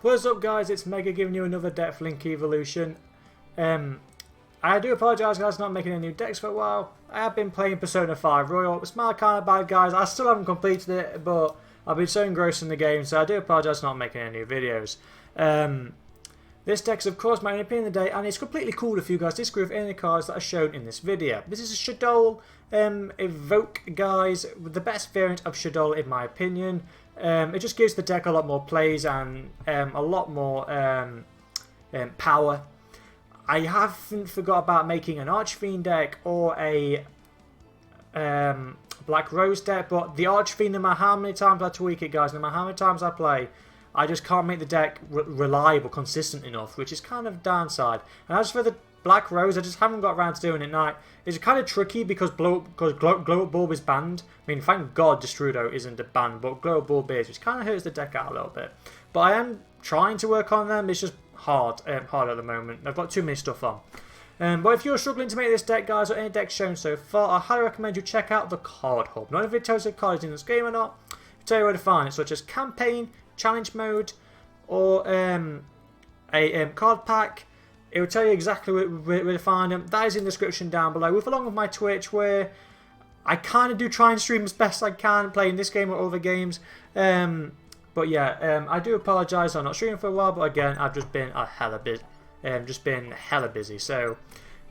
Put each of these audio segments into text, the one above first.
What's up guys, it's Mega giving you another deck for Link Evolution. I do apologise guys for not making any new decks for a while. I have been playing Persona 5 Royal. It's my kind of bad guys, I still haven't completed it, but I've been so engrossed in the game, so I do apologise for not making any new videos. This deck is of course my own opinion of the day, and it's completely cool if you guys disagree with any of the cards that are shown in this video. This is a shaddol evoke guys, with the best variant of shaddol in my opinion. It just gives the deck a lot more plays and a lot more power. I haven't forgot about making an Archfiend deck or a Black Rose deck, but the Archfiend, no matter how many times I tweak it guys, no matter how many times I play, I just can't make the deck reliable, consistent enough, which is kind of downside. And as for the Black Rose, I just haven't got around to doing it now. It's kind of tricky because Glow Up Bulb is banned. I mean, thank God Destrudo isn't a ban, but Glow Up Bulb is, which kind of hurts the deck out a little bit. But I am trying to work on them. It's just hard at the moment. I've got too many stuff on. But if you're struggling to make this deck, guys, or any deck shown so far, I highly recommend you check out the Card Hub. Not if it tells you the card is in this game or not, it'll tell you where to find it, such as Campaign, Challenge Mode, or a card pack. It will tell you exactly where to find them. That is in the description down below, along with my Twitch, where I kind of do try and stream as best I can, playing this game or other games. But yeah, I do apologise I'm not streaming for a while, but again, I've just been hella busy. So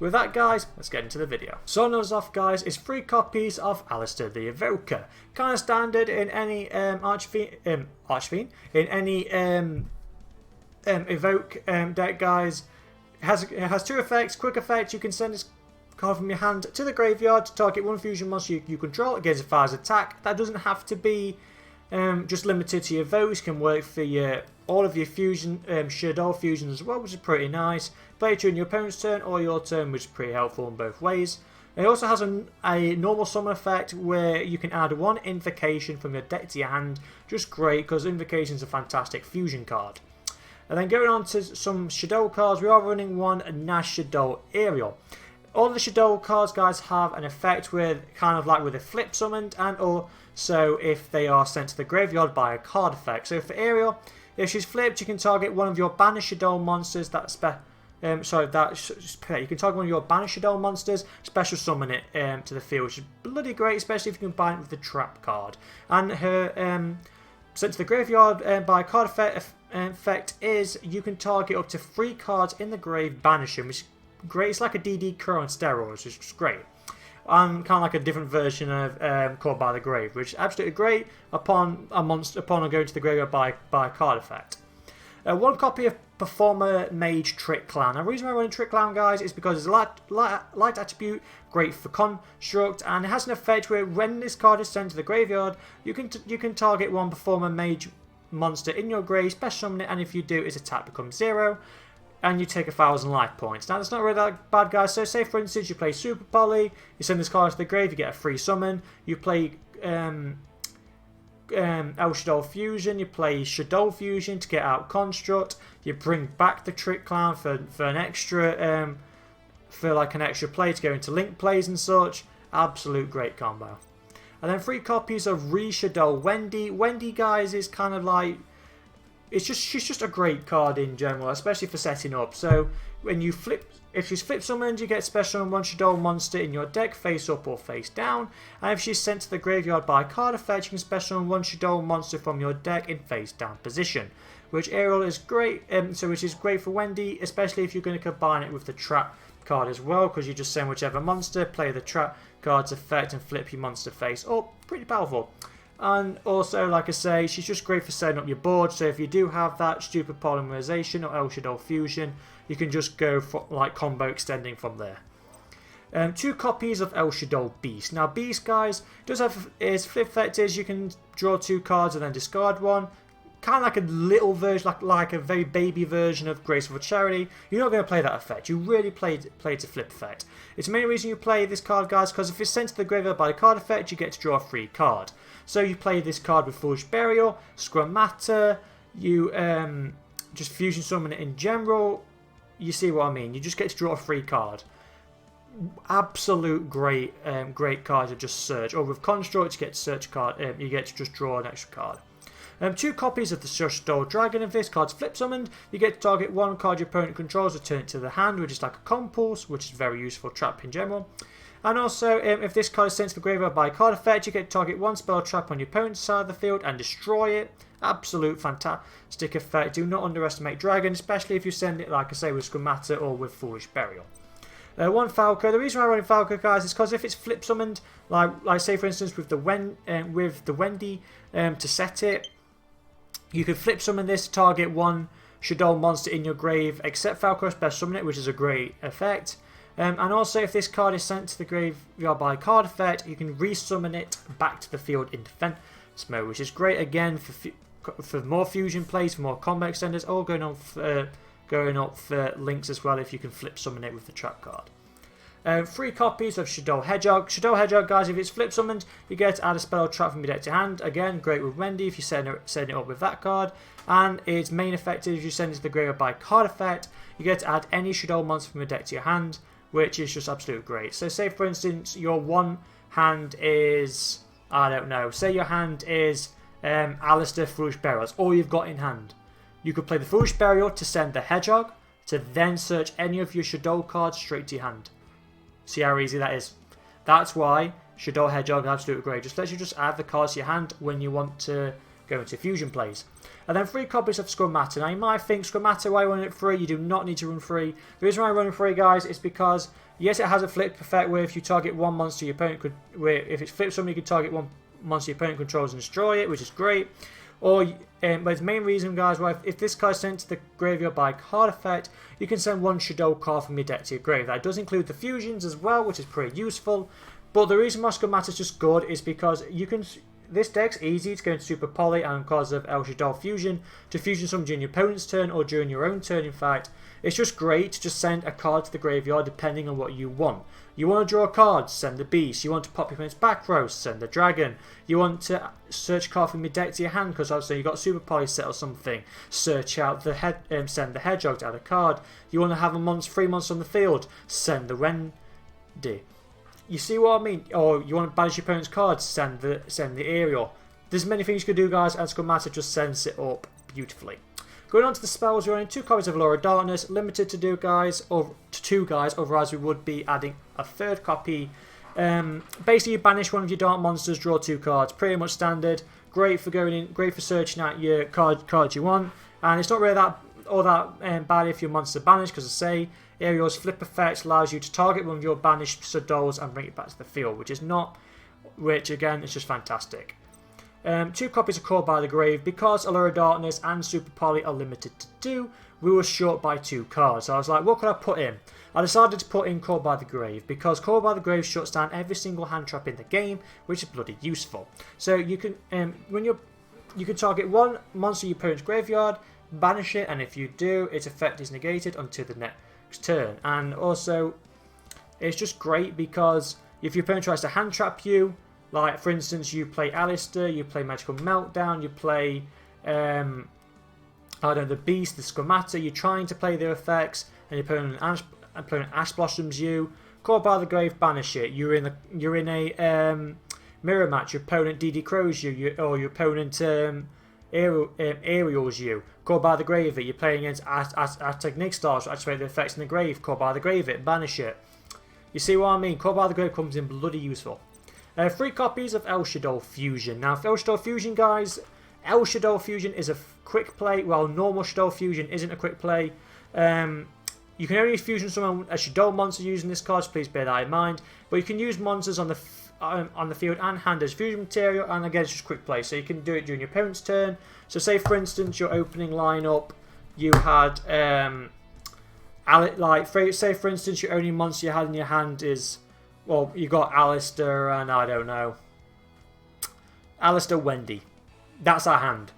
with that guys, let's get into the video. Starting us off guys is 3 copies of Alistair the Evoker. Kind of standard in any Archfiend, in any Evoke deck guys. It has 2 effects. Quick effect, you can send this card from your hand to the graveyard to target one fusion monster you control against a fire's attack. That doesn't have to be just limited to your evokes. It can work for all of your fusion, shaddol fusions as well, which is pretty nice. Play it during your opponent's turn or your turn, which is pretty helpful in both ways. It also has a normal summon effect where you can add 1 invocation from your deck to your hand. Just great, because invocation is a fantastic fusion card. And then going on to some shaddol cards, we are running one Nash Shaddol Aerial. All the shaddol cards, guys, have an effect with kind of like with a flip summoned, and also if they are sent to the graveyard by a card effect. So for Aerial, if she's flipped, you can target one of your banished shaddol monsters. You can target one of your banished shaddol monsters, special summon it to the field, which is bloody great, especially if you combine it with the trap card. And her sent to the graveyard by a card effect is you can target up to 3 cards in the grave, banish them, which is great. It's like a DD Crow on steroids, which is great. And kind of like a different version of Called by the Grave, which is absolutely great upon going to the graveyard by a card effect. 1 copy of Performer Mage Trick Clown. Now the reason I'm running Trick Clown guys is because it's a light attribute, great for construct, and it has an effect where when this card is sent to the graveyard, you can target 1 Performer Mage monster in your grave, special summon it, and if you do, its attack becomes 0, and you take 1,000 life points. Now that's not really that bad guys. So say for instance you play Super Poly, you send this card to the grave, you get a free summon. You play El Shaddol Fusion, you play Shaddol Fusion to get out construct. You bring back the Trick Clown for an extra an extra play to go into link plays and such. Absolute great combo. And then 3 copies of Re-Shaddol Wendy. Wendy, guys, is kind of like, she's just a great card in general, especially for setting up. So when you if she's flip summoned, you get special on 1 Shaddol monster in your deck, face up or face down. And if she's sent to the graveyard by a card effect, you can special on 1 Shaddol monster from your deck in face down position. Which Aerial is great, which is great for Wendy, especially if you're going to combine it with the trap card as well, because you just send whichever monster, play the trap card's effect, and flip your monster face up. Pretty powerful. And also, like I say, she's just great for setting up your board. So if you do have that stupid polymerization or El Shaddol Fusion, you can just go for like combo extending from there. 2 copies of El Shaddol Beast. Now Beast, guys, does have its flip effect is you can draw 2 cards and then discard 1. Kind of like a little version, like a very baby version of Graceful Charity. You're not going to play that effect. You really play to flip effect. It's the main reason you play this card, guys, because if it's sent to the graveyard by a card effect, you get to draw a free card. So you play this card with Foolish Burial, Scrum Matter, you just Fusion Summon it in general. You see what I mean? You just get to draw a free card. Absolute great card to just search. Or with Construct, you get to search a card. You get to just draw an extra card. 2 copies of the shaddol dragon. If this card's flip summoned, you get to target one card your opponent controls, return it to the hand, which is like a compulse, which is very useful trap in general. And also, if this card is sent to the graveyard by a card effect, you get to target one spell or trap on your opponent's side of the field and destroy it. Absolute fantastic effect. Do not underestimate Dragon, especially if you send it, like I say, with Squamata or with Foolish Burial. 1 Falco. The reason why I'm running Falco, guys, is because if it's flip summoned, like say for instance with the Wendy to set it, you could flip summon this to target one shaddol monster in your grave, except Falco special summon it, which is a great effect. And also, if this card is sent to the graveyard by card effect, you can resummon it back to the field in defense mode, which is great again for more fusion plays, for more combat extenders, or going up for links as well if you can flip summon it with the trap card. 3 copies of Shaddol Hedgehog. Shaddol Hedgehog, guys, if it's flip summoned, you get to add a spell or trap from your deck to hand. Again, great with Wendy if you send it up with that card. And its main effect is if you send it to the graveyard by card effect, you get to add any Shaddol monster from your deck to your hand, which is just absolutely great. So say for instance your one hand is, I don't know, say your hand is Alistair Foolish Burial, that's all you've got in hand. You could play the Foolish Burial to send the Hedgehog, to then search any of your Shaddol cards straight to your hand. See how easy that is? That's why Shaddol Hedgehog is absolutely great. Just lets you just add the cards to your hand when you want to go into fusion plays. And then 3 copies of Squamata. Now you might think, Squamata, why run it free? You do not need to run free. The reason why I run it free, guys, is because, yes, it has a flip effect where if you target one monster your opponent could, where if it's flipped somebody, you can target one monster your opponent controls and destroy it, which is great. Or, but the main reason, guys, why if this card is sent to the graveyard by card effect, you can send one Shaddol card from your deck to your grave. That does include the fusions as well, which is pretty useful. But the reason why Squamata is just good is because you can. This deck's easy to go into Super Poly and because of El Shaddol Fusion to fusion some during your opponent's turn or during your own turn. In fact, it's just great to just send a card to the graveyard depending on what you want. You want to draw a card, send the Beast. You want to pop your opponent's back row, send the Dragon. You want to search a card from your deck to your hand because obviously you've got Super Poly set or something. Search out the send the Hedgehog to add a card. You want to have a free monster on the field, send the Wendy. You see what I mean? Or you want to banish your opponent's cards, send the Aerial. There's many things you can do, guys, and Squamata just sends it up beautifully. Going on to the spells, we're running 2 copies of Allure of Darkness, limited to 2 guys, otherwise we would be adding a 3rd copy. Basically, you banish one of your dark monsters, draw 2 cards, pretty much standard. Great for going in, great for searching out your cards you want, and it's not really all that bad if your monster's banished, because I say Aerial's flip effect allows you to target one of your banished Shaddols and bring it back to the field, which again is just fantastic. 2 copies of Called by the Grave. Because Allure of Darkness and Super Poly are limited to 2, we were short by 2 cards. So I was like, what could I put in? I decided to put in Called by the Grave because Called by the Grave shuts down every single hand trap in the game, which is bloody useful. So you can you can target one monster in your opponent's graveyard, banish it, and if you do, its effect is negated until the next turn. And also, it's just great because if your opponent tries to hand trap you, like for instance, you play Alistair, you play Magical Meltdown, you play I don't know, the Beast, the Squamata, you're trying to play their effects, and your opponent Ash Blossoms you. Called by the Grave, banish it. You're in a mirror match. Your opponent DD Crows you, or your opponent Aerials you. Called by the Grave it. You're playing against Aztec Stars, activate the effects in the grave. Called by the Grave it, banish it. You see what I mean? Called by the Grave comes in bloody useful. 3 copies of El Shaddol Fusion. Now, for El Shaddol Fusion, guys, El Shaddol Fusion is a quick play, while normal Shaddol Fusion isn't a quick play. You can only fusion summon a Shaddol monster using this card, so please bear that in mind. But you can use monsters on the field and hand as fusion material, and again, it's just quick play, so you can do it during your opponent's turn. So say, for instance, your opening lineup, you had, say, for instance, your only monster you had in your hand is, well, you got Alistair and, I don't know, Alistair Wendy. That's our hand.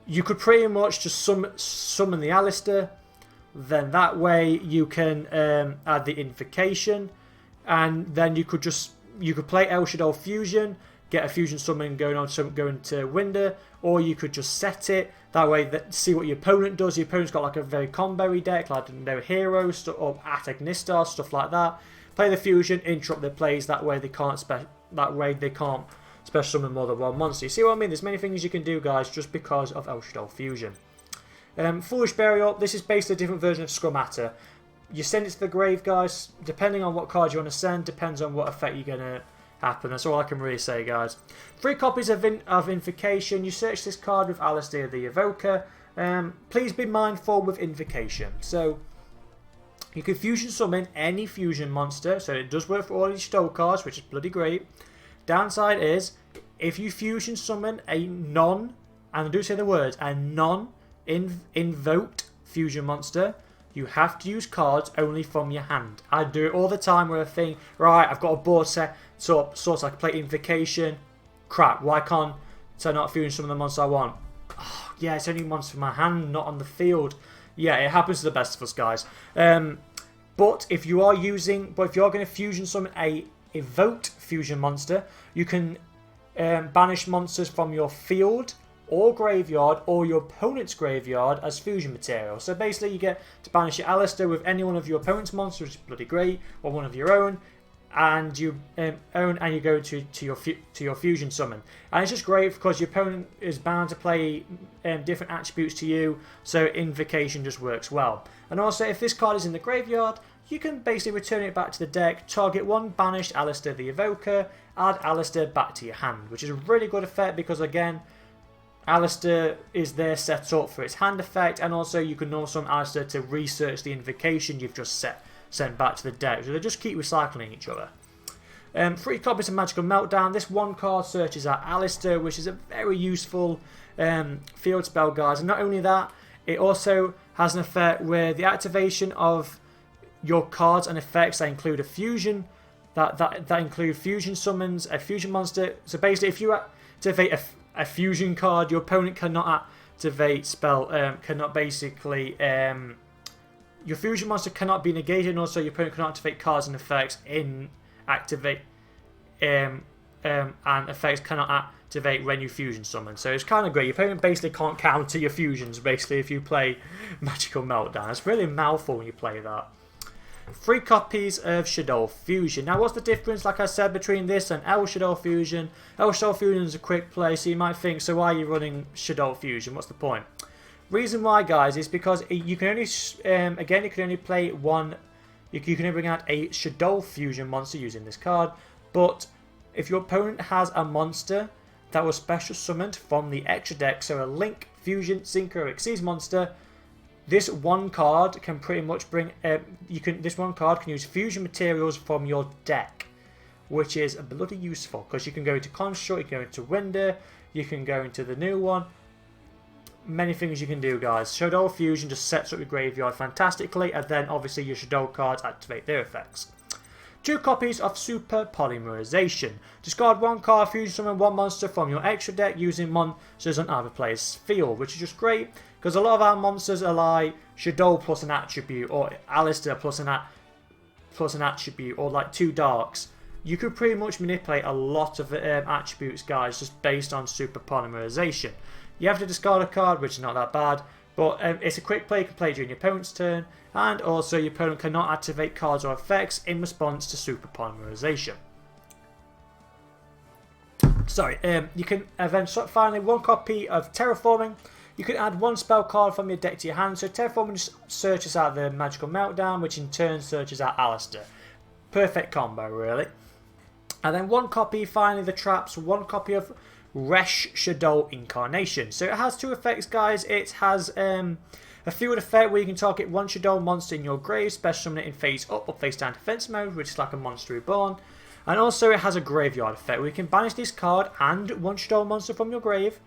You could pretty much just summon the Alistair. Then that way you can add the invocation, and then you could play El Shaddol Fusion, get a fusion summon going to Winder, or you could just set it. That way, see what your opponent does. Your opponent's got like a very combo deck, like their heroes or Aztec Nistar, stuff like that. Play the fusion, interrupt their plays. That way they can't special summon more than one monster. You see what I mean? There's many things you can do, guys, just because of El Shaddol Fusion. Foolish Burial, this is basically a different version of Scrummatter. You send it to the grave, guys. Depending on what card you want to send, depends on what effect you're going to happen. That's all I can really say, guys. 3 copies of Invocation. You search this card with Alistair the Evoker. Please be mindful with Invocation. So, you can fusion summon any fusion monster. So, it does work for all these Shaddol cards, which is bloody great. Downside is, if you fusion summon a non, and I do say the words, a non-invoked fusion monster, you have to use cards only from your hand. I do it all the time where I think, right, I've got a board set so I can play Invocation. Crap, why can't I not fusion some of the monsters I want? Oh, yeah, it's only monsters from my hand, not on the field. Yeah, it happens to the best of us, guys. But if you are going to fusion summon a evoked fusion monster, you can banish monsters from your field or graveyard or your opponent's graveyard as fusion material. So basically you get to banish your Alistair with any one of your opponent's monsters, which is bloody great, or one of your own, and you go to your fusion summon. And it's just great because your opponent is bound to play different attributes to you, so Invocation just works well. And also, if this card is in the graveyard, you can basically return it back to the deck, target one banished Alistair the Evoker, add Alistair back to your hand, which is a really good effect because, again, Alistair is there set up for its hand effect, and also you can also summon Alistair to research the Invocation you've just sent back to the deck. So they just keep recycling each other. 3 copies of Magical Meltdown. This one card searches out Alistair, which is a very useful field spell, guys. And not only that, it also has an effect where the activation of your cards and effects that include a fusion, that include fusion summons, a fusion monster. So basically, if you activate a fusion card, your opponent cannot activate your fusion monster cannot be negated, and also your opponent cannot activate cards and effects and effects cannot activate when you fusion summon. So it's kind of great. Your opponent basically can't counter your fusions, basically, if you play Magical Meltdown. It's really a mouthful when you play that. 3 copies of Shaddol Fusion. Now, what's the difference, like I said, between this and El Shaddol Fusion? El Shaddol Fusion is a quick play, so you might think, so why are you running Shaddol Fusion? What's the point? Reason why, guys, is because you can only, again, you can only play one, you can only bring out a Shaddol Fusion monster using this card, but if your opponent has a monster that was special summoned from the extra deck, so a Link, Fusion, Synchro, or Xyz monster, this one card can pretty much bring, this one card can use fusion materials from your deck, which is bloody useful, because you can go into Construct, you can go into Winder, you can go into the new one. Many things you can do, guys. Shaddol Fusion just sets up your graveyard fantastically, and then obviously your Shaddol cards activate their effects. 2 copies of Super Polymerization. Discard 1 card, fusion summon 1 monster from your extra deck using monsters on other players' field, which is just great because a lot of our monsters are like Shaddol plus an attribute, or Alistair plus an attribute, or like 2 darks. You could pretty much manipulate a lot of attributes, guys, just based on Super Polymerization. You have to discard a card, which is not that bad, but it's a quick play. You can play during your opponent's turn, and also your opponent cannot activate cards or effects in response to Super Polymerization. Sorry, you can eventually, finally, 1 copy of Terraforming. You can add 1 spell card from your deck to your hand, so Terraforming just searches out the Magical Meltdown, which in turn searches out Alistair. Perfect combo, really. And then 1 copy, finally, the traps, 1 copy of Resh Shaddol Incarnation. So it has 2 effects, guys. It has a field effect where you can target 1 Shaddol monster in your grave, special summon it in face up or face down defense mode, which is like a monster reborn. And also it has a graveyard effect where you can banish this card and 1 Shaddol monster from your grave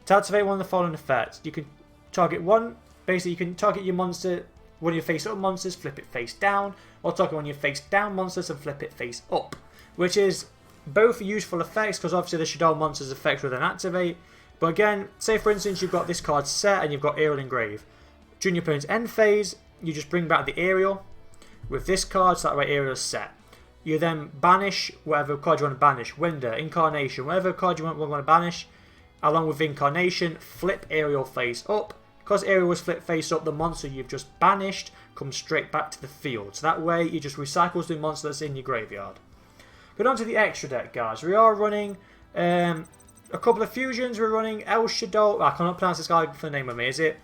to activate one of the following effects. You can target you can target your monster, one of your face up monsters, flip it face down, or target one of your face down monsters and flip it face up, which is both useful effects because obviously the Shaddol monster's effects will then activate. But again, say for instance you've got this card set and you've got Aerial Engrave. During your opponent's end phase, you just bring back the Aerial with this card, so that way Aerial is set. You then banish whatever card you want to banish, Winder, Incarnation, whatever card you want to banish, along with Incarnation, flip Aerial face up. Because Aerial was flipped face up, the monster you've just banished comes straight back to the field. So that way it just recycles the monster that's in your graveyard. Going on to the extra deck, guys. We are running A couple of fusions we're running. El Shaddol. I cannot pronounce this guy for the name of me. Is it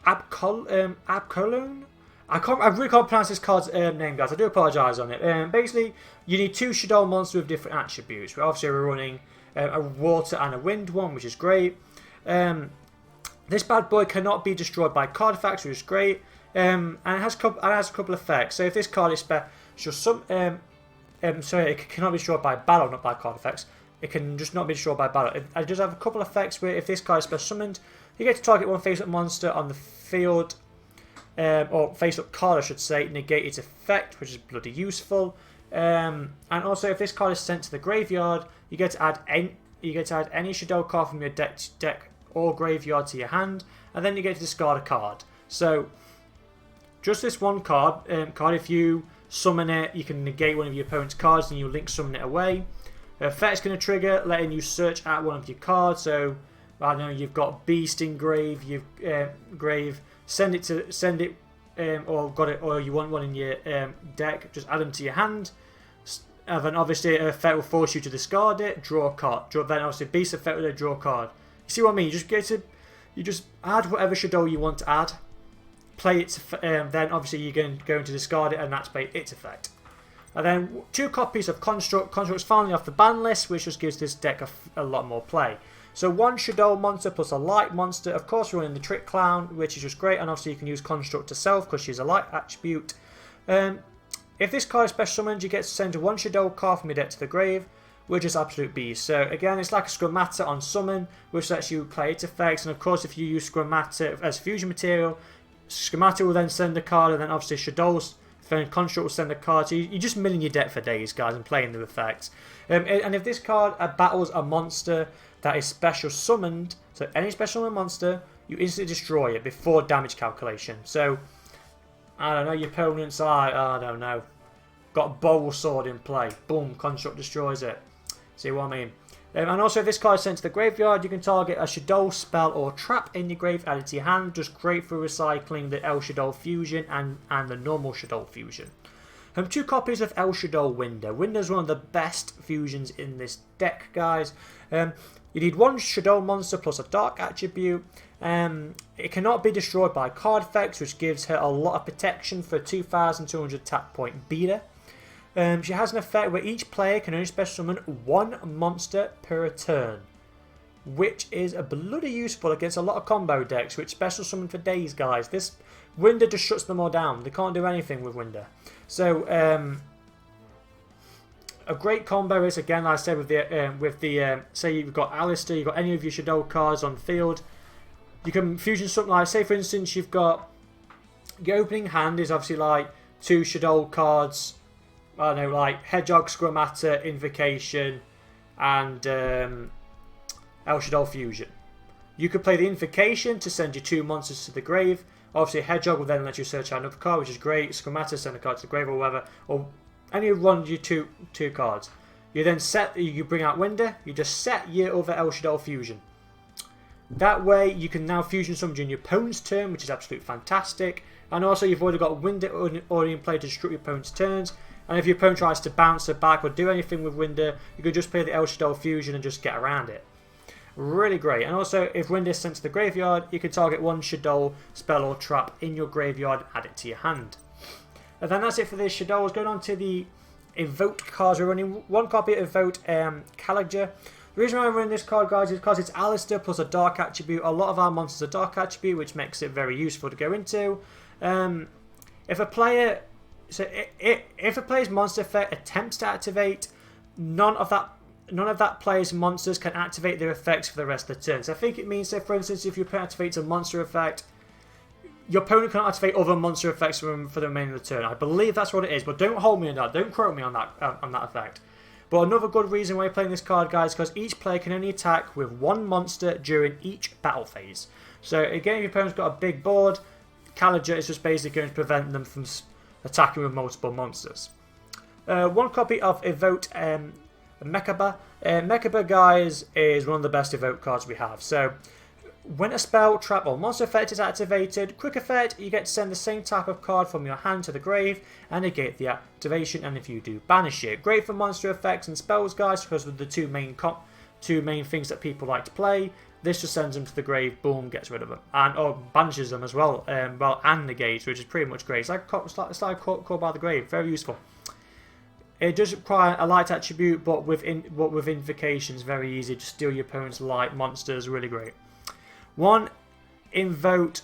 Abcolone? I really can't pronounce this card's name, guys. I do apologise on it. Basically, you need 2 shaddol monsters with different attributes. Obviously, we're running a water and a wind one, which is great. This bad boy cannot be destroyed by card effects, which is great. And it has a couple of effects. So if this card is special, sorry, it cannot be destroyed by battle, not by card effects. It can just not be destroyed by battle. It does have a couple of effects where if this card is special summoned, you get to target one face-up monster on the field, or face-up card, I should say, negate its effect, which is bloody useful. And also, if this card is sent to the graveyard, you get to add any shaddol card from your deck or graveyard to your hand, and then you get to discard a card. So, just this one card. If you summon it, you can negate one of your opponent's cards, and you link summon it away. The effect's going to trigger, letting you search at one of your cards. So, I don't know, you've got Beast in grave, grave. Send it, or you want one in your deck. Just add them to your hand. And then obviously, an effect will force you to discard it. Draw a card. Then obviously, Beast effect will draw a card. You see what I mean? You just add whatever shaddol you want to add. Play it. Then obviously you're going to discard it and activate its effect. And then 2 copies of Construct. Construct's finally off the ban list, which just gives this deck a lot more play. So 1 shaddol monster plus a light monster. Of course, we're running the Trick Clown, which is just great. And obviously you can use Construct herself because she's a light attribute. If this card is special summoned, you get to send 1 shaddol card from your deck to the grave, which is absolute beast. So again, it's like a Scrum-Matter on summon, which lets you play its effects. And of course, if you use Scrum-Matter as fusion material, Scrum-Matter will then send a card, and then obviously shaddol's Construct will send a card. So you're just milling your deck for days, guys, and playing the effects. And if this card battles a monster that is special summoned, so any special summoned monster, you instantly destroy it before damage calculation. So, I don't know, your opponent's I don't know, got Bowl Sword in play. Boom, Construct destroys it. See what I mean? And also, if this card is sent to the graveyard, you can target a shaddol spell or trap in your grave added to your hand. Just great for recycling the El Shaddol fusion and the normal shaddol fusion. 2 copies of El Shaddol Winder. Winder is one of the best fusions in this deck, guys. You need 1 shaddol monster plus a dark attribute. It cannot be destroyed by card effects, which gives her a lot of protection for 2,200 tap point beater. She has an effect where each player can only special summon 1 monster per turn, which is bloody useful against a lot of combo decks, which special summon for days, guys. This Winder just shuts them all down. They can't do anything with Winder. So, a great combo is, again, like I said, with the say you've got Alistair, you've got any of your shaddol cards on field, you can fusion something like, say for instance, you've got your opening hand is obviously like 2 shaddol cards. I don't know, like Hedgehog, Scrum-Matter, Invocation, and El Shaddol Fusion. You could play the Invocation to send your 2 monsters to the grave. Obviously, Hedgehog will then let you search out another card, which is great. Scrum-Matter send a card to the grave or whatever, or any one of your two cards. You then you bring out Winder. You just set your other El Shaddol Fusion. That way, you can now fusion summon during your opponent's turn, which is absolutely fantastic. And also, you've already got Winder already in play to disrupt your opponent's turns. And if your opponent tries to bounce it back or do anything with Winder, you can just play the El Shaddol Fusion and just get around it. Really great. And also, if Winder is sent to the graveyard, you can target 1 shaddol spell or trap in your graveyard, add it to your hand. And then that's it for the shaddols. Going on to the invoked cards. We're running 1 copy of invoked Caliger. The reason why I'm running this card, guys, is because it's Alistair plus a dark attribute. A lot of our monsters are dark attribute, which makes it very useful to go into. If a player... So if a player's monster effect attempts to activate, none of that player's monsters can activate their effects for the rest of the turn. So I think it means, say for instance, if your opponent activates a monster effect, your opponent cannot activate other monster effects for the remainder of the turn. I believe that's what it is, but don't hold me on that. Don't quote me on that effect. But another good reason why you're playing this card, guys, is because each player can only attack with 1 monster during each battle phase. So again, if your opponent's got a big board, Caliger is just basically going to prevent them from attacking with multiple monsters. 1 copy of Evoked Mechaba. Mechaba, guys, is one of the best Evoke cards we have. So when a spell, trap, or monster effect is activated, quick effect, you get to send the same type of card from your hand to the grave and negate the activation, and if you do, banish it. Great for monster effects and spells, guys, because of the two main things that people like to play. This just sends them to the grave, boom, gets rid of them, and banishes them as well, and negates, which is pretty much great. It's like call by the grave, very useful. It does require a light attribute, but with invocations, very easy. Just steal your opponent's light monsters, really great. One invoked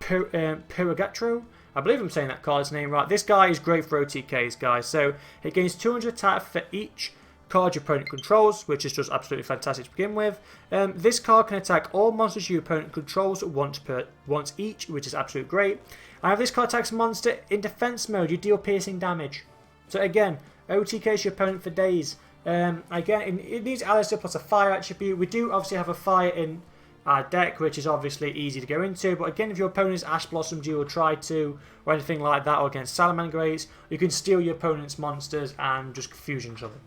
Purgatro. I believe I'm saying that card's name right. This guy is great for OTKs, guys. So it gains 200 attack for each card your opponent controls, which is just absolutely fantastic to begin with. This card can attack all monsters your opponent controls once each, which is absolutely great. And if this card attacks a monster in defense mode, you deal piercing damage. So again, OTKs your opponent for days. Again, it needs Alistair plus a fire attribute. We do obviously have a fire in our deck, which is obviously easy to go into. But again, if your opponent's Ash Blossoms, you will try to, or anything like that, or against Salamangreats, you can steal your opponent's monsters and just fusion something.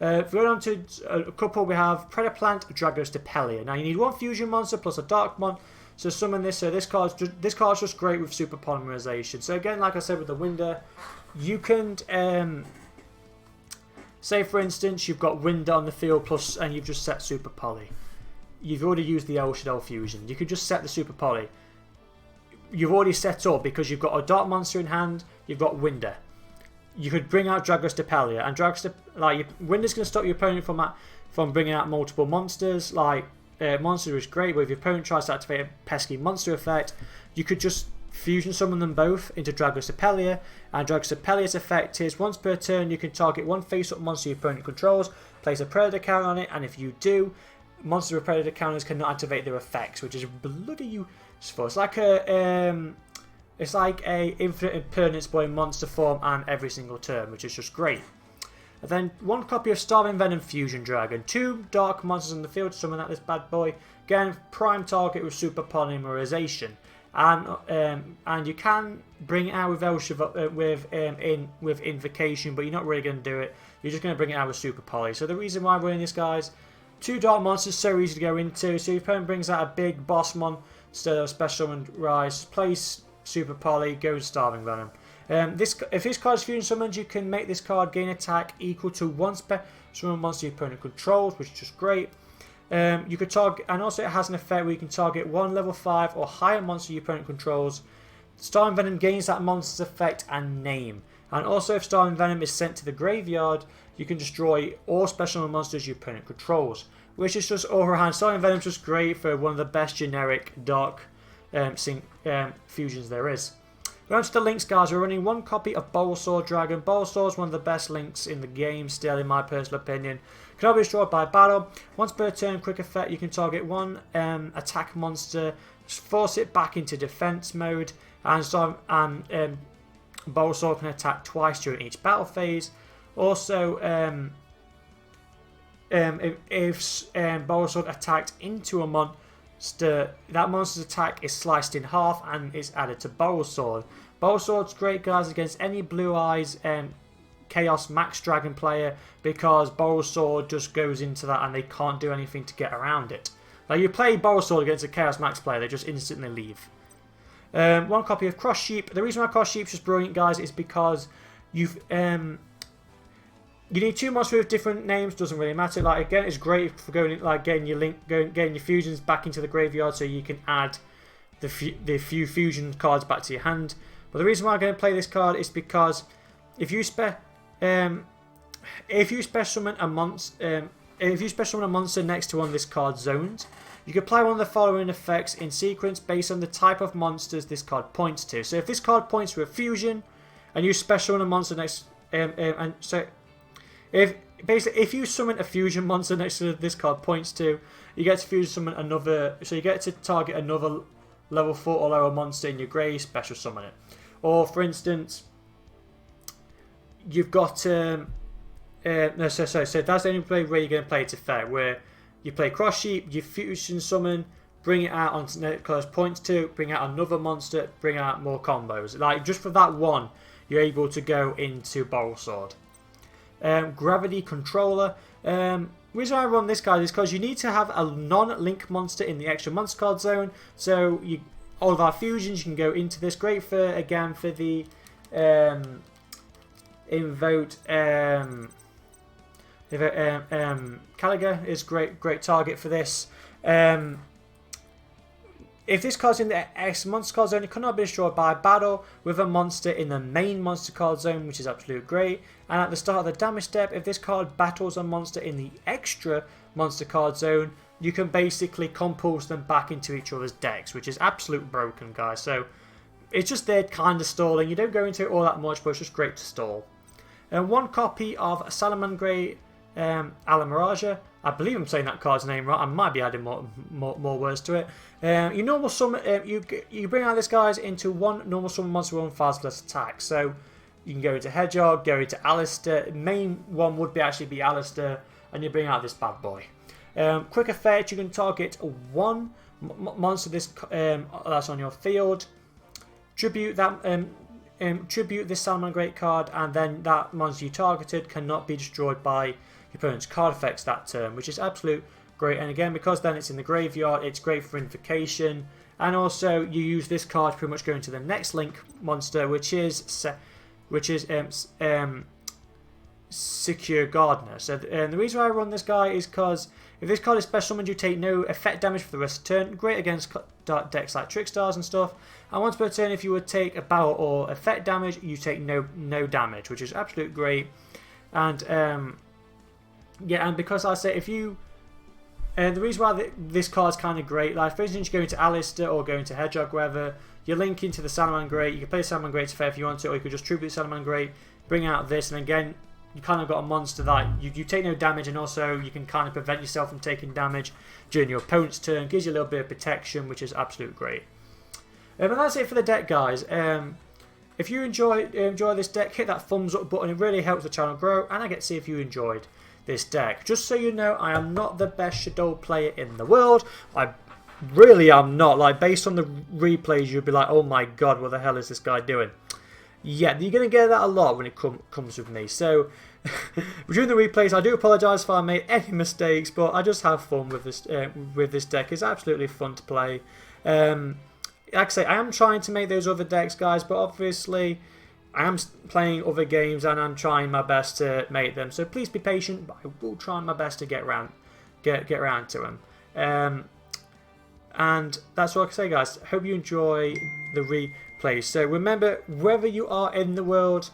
If we go on to a couple, we have Predaplant, Dragos Depelia. Now you need one fusion monster plus a dark mon. So summon this. So this card's just great with super polymerization. So again, like I said with the Winder, you can say for instance you've got Winder on the field plus, and you've just set super poly. You've already used the shaddol fusion. You could just set the super poly. You've already set up because you've got a dark monster in hand. You've got Winder. You could bring out Dragos Depelia, and Winder's going to stop your opponent from bringing out multiple monsters. Monster is great, but if your opponent tries to activate a pesky monster effect, you could just fusion summon them both into Dragos Depelia, and Dragos Depelia's effect is once per turn you can target one face-up monster your opponent controls, place a predator counter on it, and if you do, monster with predator counters cannot activate their effects, which is bloody useful. It's like a infinite impermanence boy monster form and every single turn, which is just great. And then one copy of Starving Venom Fusion Dragon. 2 dark monsters in the field to summon out this bad boy. Again, prime target with super polymerization. And you can bring it out with invocation, but you're not really going to do it. You're just going to bring it out with super poly. So the reason why we're in this, guys, 2 dark monsters, so easy to go into. So your opponent brings out a big boss monster of special and rise, place super poly, go to Starving Venom. If this card is fusion summoned, you can make this card gain attack equal to one summon monster your opponent controls, which is just great. You could target, and also it has an effect where you can target one level 5 or higher monster your opponent controls. Starving Venom gains that monster's effect and name. And also if Starving Venom is sent to the graveyard, you can destroy all special monsters your opponent controls, which is just overhand. Starving Venom is just great for one of the best generic dark fusions there is. Going on to the links, guys, we're running one copy of Bulbasaur Dragon. Bulbasaur is one of the best links in the game, still, in my personal opinion. Cannot be destroyed by battle. Once per turn, quick effect, you can target one attack monster, force it back into defense mode, and Bulbasaur can attack twice during each battle phase. Also, if Bulbasaur attacked into a monster, that monster's attack is sliced in half and is added to Bulbasaur. Bulbasaur's great, guys, against any Blue Eyes Chaos Max Dragon player, because Bulbasaur just goes into that and they can't do anything to get around it. Like, you play Bulbasaur against a Chaos Max player, they just instantly leave. One copy of Cross Sheep. The reason why Cross Sheep's just brilliant, guys, is because you need 2 monsters with different names. Doesn't really matter. Like, again, it's great for getting your fusions back into the graveyard, so you can add the few fusion cards back to your hand. But the reason why I'm going to play this card is because if you special summon a monster, next to one of this card's zones, you can apply one of the following effects in sequence based on the type of monsters this card points to. So if this card points to a fusion, and you special summon a monster next, if you summon a fusion monster next to this card points to, you get to fusion summon another. So you get to target another level 4 or lower monster in your grave, special summon it. Or for instance, you've got so that's the only way where you're going to play it to fair, where you play Cross Sheep, you fusion summon, bring it out onto the close points to, bring out another monster, bring out more combos. Like, just for that one, you're able to go into Bulbasaur. Gravity Controller. reason I run this guy is because you need to have a non-link monster in the extra monster card zone. So all of our fusions, you can go into this. Great for, again, for the invoked Caliga is great target for this. If this card's in the X monster card zone, it cannot be destroyed by battle with a monster in the main monster card zone, which is absolutely great. And at the start of the damage step, if this card battles a monster in the extra monster card zone, you can basically compulse them back into each other's decks, which is absolute broken, guys. So it's just there kind of stalling. You don't go into it all that much, but it's just great to stall. And one copy of Salamangreat Alamaraja. I believe I'm saying that card's name right. I might be adding more words to it. You normal summon. You bring out this guys into one normal summon monster with 1 5 attack. So you can go into Hedgehog, go into Alistair. Main one would actually be Alistair, and you bring out this bad boy. Quick effect: you can target one monster that's on your field. Tribute that. Tribute this Salamangreat card, and then that monster you targeted cannot be destroyed by your opponent's card effects that turn, which is absolute great. And again, because then it's in the graveyard, it's great for invocation, and also you use this card to pretty much go into the next link monster, which is Secure Gardener. So the reason why I run this guy is because if this card is special summoned, you take no effect damage for the rest of the turn. Great against decks like Trickstars and stuff. And once per turn, if you would take a battle or effect damage, you take no damage, which is absolutely great. And yeah, and because I say if you the reason why this card's kind of great, like for instance, you go into Alistair or go into Hedgehog, wherever, you link into the Salamangreat. You can play Salamangreat to fair if you want to, or you could just tribute Salamangreat, bring out this, and again, you kind of got a monster that you take no damage, and also you can kind of prevent yourself from taking damage during your opponent's turn. Gives you a little bit of protection, which is absolutely great. And that's it for the deck, guys. If you enjoy this deck, hit that thumbs up button. It really helps the channel grow, and I get to see if you enjoyed this deck. Just so you know, I am not the best shaddol player in the world. I really am not. Like, based on the replays, you'll be like, oh my god, what the hell is this guy doing? Yeah, you're going to get that a lot when it comes with me. So, during the replays, I do apologise if I made any mistakes, but I just have fun with this deck. It's absolutely fun to play. Like I say, I am trying to make those other decks, guys, but obviously I am playing other games and I'm trying my best to make them. So please be patient, but I will try my best to get around to them. And that's all I can say, guys. Hope you enjoy the replays. So remember, wherever you are in the world,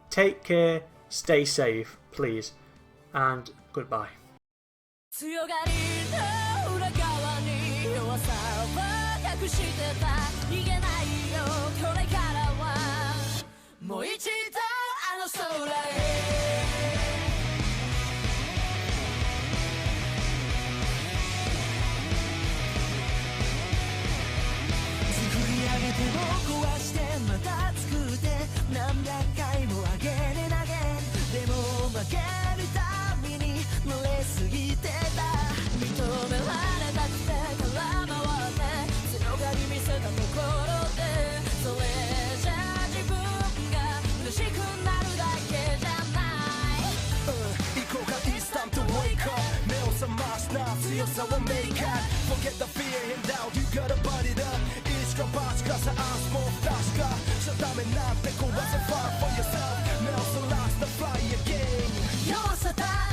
take care, stay safe, please, and goodbye. 強がりの裏側に弱さは隠してた逃げないよこれからはもう一度あの空へ作り上げても壊してまた作って何百回も上げれ投げでも負けるたびに慣れすぎてた認められたくて空回って強がり見せたところでそれじゃ自分が嬉しくなるだけじゃない行こうか It's time to wake up 目を覚ましな強さはメーカー Forget the fear and doubt You gotta body it up いつかバチかさアンスも不確かしちゃダメなんて壊せ Fire for yourself 目をそらす The fly again 弱さだ